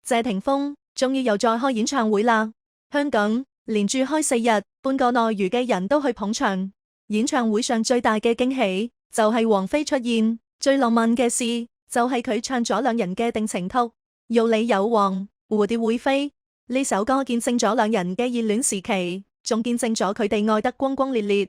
謝霆鋒終於又再開演唱會啦！香港連住開4日，半個內娛嘅人都去捧場。演唱會上最大嘅驚喜就係王菲出現，最浪漫嘅事就係佢唱咗兩人嘅定情曲《玉裏有黃，蝴蝶會飛》。呢首歌見證咗兩人嘅熱戀時期，仲見證咗佢哋愛得轟轟烈烈。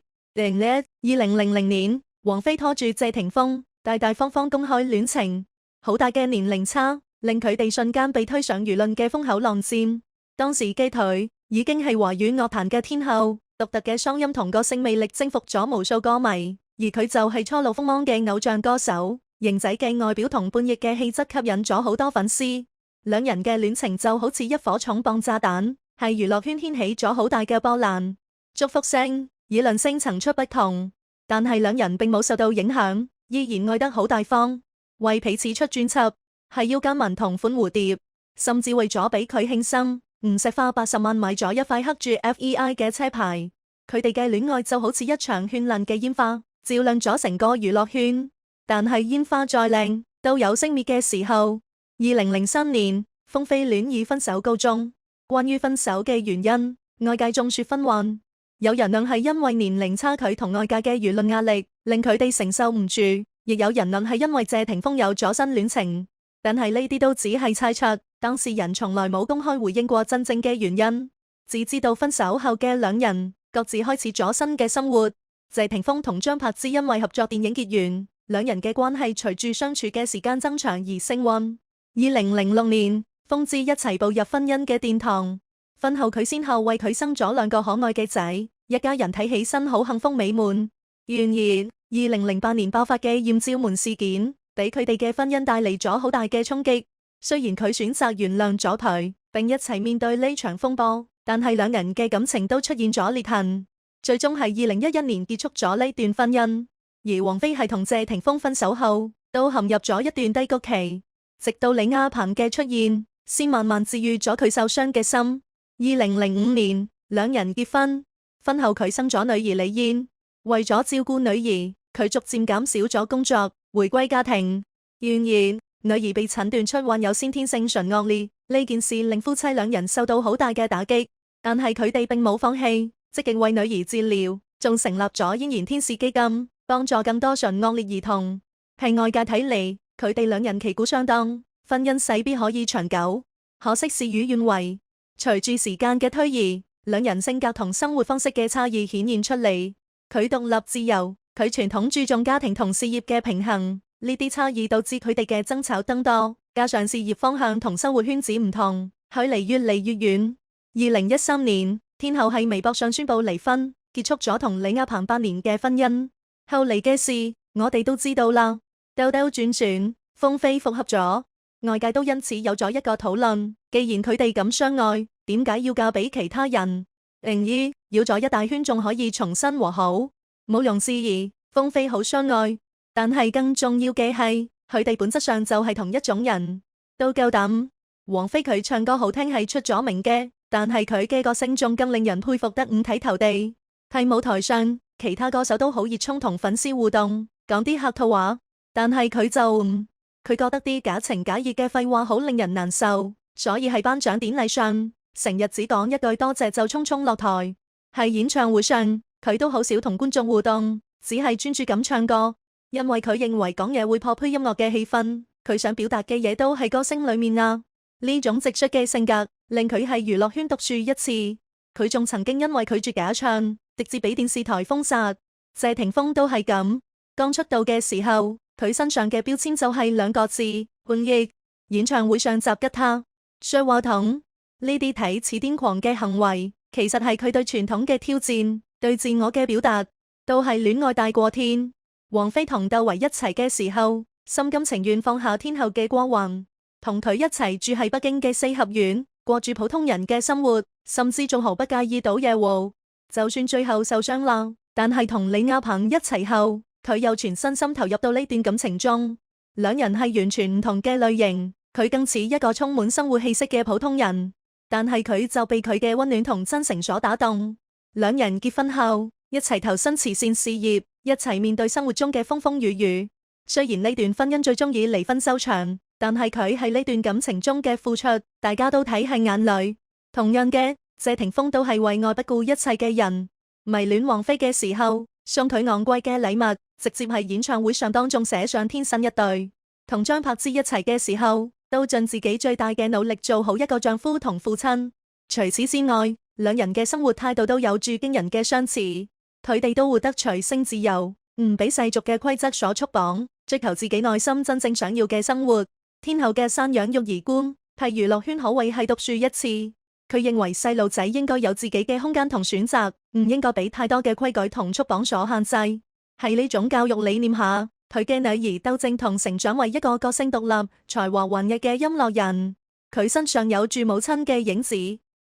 2000年，王菲拖住謝霆鋒，大大方方公開戀情，好大嘅年齡差，令佢哋瞬間被推上輿論嘅風口浪尖。當時嘅佢已經係華語樂壇嘅天后，獨特嘅嗓音同個性魅力征服咗無數歌迷，而佢就係初露鋒芒嘅偶像歌手。型仔嘅外表同叛逆嘅氣質吸引咗好多粉絲，兩人嘅戀情就好似一顆重磅炸彈，係娛樂圈掀起咗好大嘅波瀾。祝福聲、議論聲層出不窮，但係兩人並冇受到影響，依然愛得好大方，為彼此出專輯，係腰間紋同款蝴蝶，甚至為咗俾佢慶生，吳石花80萬買咗一塊刻住 FEI 嘅車牌。佢哋嘅戀愛就好似一場絢爛嘅煙花，照亮咗成個娛樂圈。但係煙花再靚，都有熄滅嘅時候。2003年，鳳飛戀以分手告終。關於分手嘅原因，外界眾說紛紜。有人論係因為年齡差距同外界嘅輿論壓力，令佢哋承受唔住；亦有人論係因為謝霆鋒有咗新戀情。但係呢啲都只係猜測，當事人從來冇公開回應過真正嘅原因，只知道分手後嘅兩人各自開始咗新嘅生活。謝霆鋒同張柏芝因為合作電影結緣，兩人嘅關係隨住相處嘅時間增長而升溫。2006年，鋒芝一齊步入婚姻嘅殿堂。婚後佢先後為佢生咗2個可愛嘅仔，一家人睇起身好幸福美滿。然而，2008年爆發嘅艷照門事件，俾佢哋嘅婚姻帶嚟咗好大嘅衝擊。雖然佢選擇原諒咗佢，並一齊面對呢場風波，但係兩人嘅感情都出現咗裂痕，最終係2011年結束咗呢段婚姻。而王菲係同謝霆鋒分手後，都陷入咗一段低谷期，直到李亞鵬嘅出現，先慢慢治愈咗佢受傷嘅心。2005年，兩人結婚，婚後佢生咗女兒李嫣。為咗照顧女兒，佢逐漸減少咗工作，回歸家庭。然而，女兒被診斷出患有先天性唇腭裂，呢件事令夫妻兩人受到好大嘅打擊。但係佢哋並冇放棄，積極為女兒治療，仲成立咗嫣然天使基金，幫助更多唇腭裂兒童。喺外界睇嚟，佢哋兩人旗鼓相當，婚姻勢必可以長久。可惜事與願違，隨住時間嘅推移，兩人性格同生活方式嘅差異顯現出嚟。佢獨立自由，佢傳統注重家庭同事業嘅平衡，呢啲差異導致佢哋嘅爭吵增多。加上事業方向同生活圈子唔同，距離越嚟越遠。2013年，天后喺微博上宣布離婚，結束咗同李亞鵬8年嘅婚姻。後嚟嘅事，我哋都知道啦。兜兜轉轉，鳳飛復合咗，外界都因此有咗一個討論。既然佢哋咁相愛，點解要嫁俾其他人？繞咗一大圈，仲可以重新和好，毋庸置疑。鳳飛好相愛，但係更重要嘅係，佢哋本質上就係同一種人。都夠膽，王菲佢唱歌好聽係出咗名嘅，但係佢嘅個性仲更令人佩服得五體投地。喺舞台上，其他歌手都好熱衷同粉絲互動，講啲客套話，但係佢就佢覺得啲假情假意嘅廢話好令人難受，所以喺頒獎典禮上，成日只講一句多謝就匆匆落台。喺演唱會上，佢都好少同觀眾互動，只係專注咁唱歌，因為佢認為講嘢會破壞音樂嘅氣氛。佢想表達嘅嘢都係歌聲裏面啊。呢種直率嘅性格令佢喺娛樂圈獨樹一幟。佢仲曾經因為拒絕假唱，直至俾電視台封殺。謝霆鋒都係咁，剛出道嘅時候，佢身上嘅標籤就係2個字：叛逆。演唱會上襲吉他、摔話筒，呢啲睇似癲狂嘅行為，其實係佢對傳統嘅挑戰，對自我嘅表達，都係戀愛大過天。王菲同竇唯一齊嘅時候，心甘情願放下天后嘅光環，同佢一齊住喺北京嘅4合院，過住普通人嘅生活，甚至仲毫不介意倒夜壺。就算最後受傷啦，但係同李亞鵬一齊後，佢又全身心投入到呢段感情中。兩人係完全唔同嘅類型，佢更似一個充滿生活氣息嘅普通人，但係佢就被佢嘅溫暖同真誠所打動。兩人結婚後，一齊投身慈善事業，一齊面對生活中嘅風風雨雨。雖然呢段婚姻最終以離婚收場，但係佢喺呢段感情中嘅付出，大家都睇喺眼裏。同樣嘅，謝霆鋒都係為愛不顧一切嘅人。迷戀王菲嘅時候，送佢昂貴嘅禮物，直接喺演唱會上當眾寫上天生一對。同張柏芝一齊嘅時候，都盡自己最大嘅努力做好一個丈夫同父親。除此之外，兩人嘅生活態度都有住驚人嘅相似。佢哋都活得隨性自由，唔俾世俗嘅規則所束綁，追求自己內心真正想要嘅生活。天后嘅生養育兒觀，係娛樂圈可謂係獨樹一幟。佢認為細路仔應該有自己嘅空間同選擇，唔應該俾太多嘅規矩同束綁所限制。喺呢種教育理念下，佢嘅女兒都正同成長為一個個性獨立、才華橫溢嘅音樂人。佢身上有住母親嘅影子，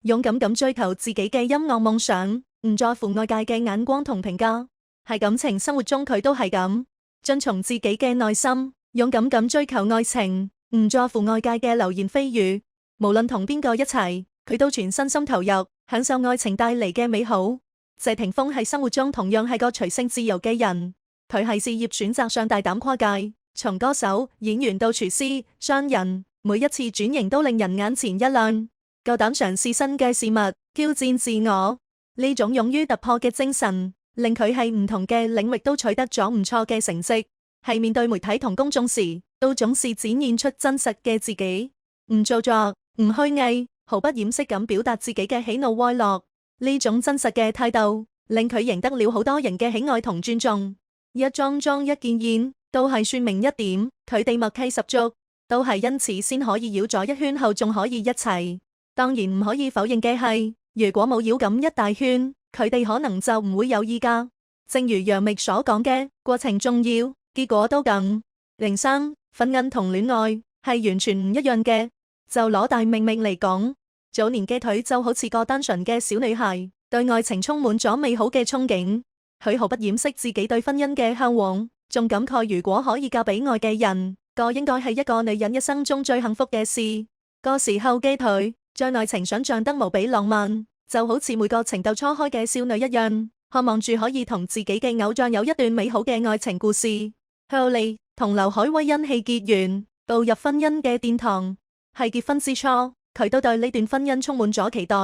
勇敢咁追求自己嘅音樂夢想，唔在乎外界嘅眼光同評價。喺感情生活中佢都係咁，遵從自己嘅內心，勇敢咁追求愛情，唔在乎外界嘅流言蜚語。無論同邊個一齊，佢都全身心投入，享受愛情帶嚟嘅美好。謝霆鋒喺生活中同樣係個隨性自由嘅人，佢喺事業選擇上大膽跨界，從歌手、演員到廚師、商人，每一次轉型都令人眼前一亮。夠膽嘗試新嘅事物，挑戰自我，呢種勇於突破嘅精神，令佢喺唔同嘅領域都取得咗唔錯嘅成績。係面對媒體同公眾時，都總是展現出真實嘅自己，唔做作，唔虛偽，毫不掩飾咁表達自己嘅喜怒哀樂。呢種真實嘅態度，令佢贏得了好多人嘅喜愛同尊重。一樁樁一件件，都係說明一點，佢哋默契十足，都係因此先可以繞咗一圈後仲可以一齊。當然唔可以否認嘅係，如果冇繞咁一大圈，佢哋可能就唔會有依家。正如楊冪所講嘅，過程重要，結果都咁。03婚姻同戀愛係完全唔一樣嘅。就攞大明明嚟講，早年嘅佢就好似個單純嘅小女孩，對愛情充滿咗美好嘅憧憬。佢毫不掩飾自己對婚姻嘅向往，仲感慨如果可以嫁俾愛嘅人，個應該係一個女人一生中最幸福嘅事。個時候嘅佢將愛情想象得無比浪漫，就好似每個情竇初開嘅少女一樣，渴望住可以同自己嘅偶像有一段美好嘅愛情故事。後嚟同劉愷威因戲結緣，步入婚姻嘅殿堂。係結婚之初，佢都對呢段婚姻充滿咗期待，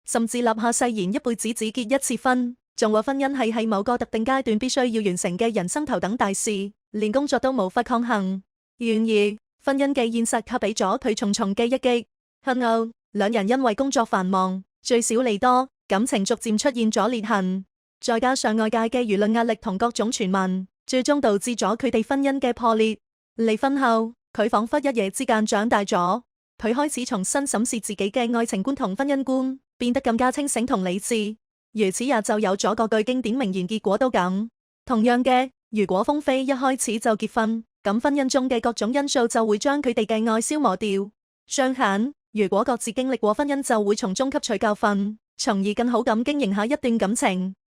甚至立下誓言一輩子只結一次婚，仲話婚姻係喺某個特定階段必須要完成嘅人生頭等大事，連工作都無法抗衡。然而，婚姻嘅現實卻俾咗佢重重嘅一擊。婚後，兩人因為工作繁忙，聚少離多，感情逐漸出現咗裂痕。再加上外界嘅輿論壓力同各種傳聞，最終導致咗佢哋婚姻嘅破裂。離婚後，佢仿佛一夜之間長大咗，佢開始重新審視自己嘅愛情觀同婚姻觀，變得更加清醒同理智。如此也就有咗嗰句經典名言：結果都咁。同樣嘅，如果風飛一開始就結婚，咁婚姻中嘅各種因素就會將佢哋嘅愛消磨掉。相反，如果各自經歷過婚姻，就會從中吸取教訓，從而更好咁經營下一段感情。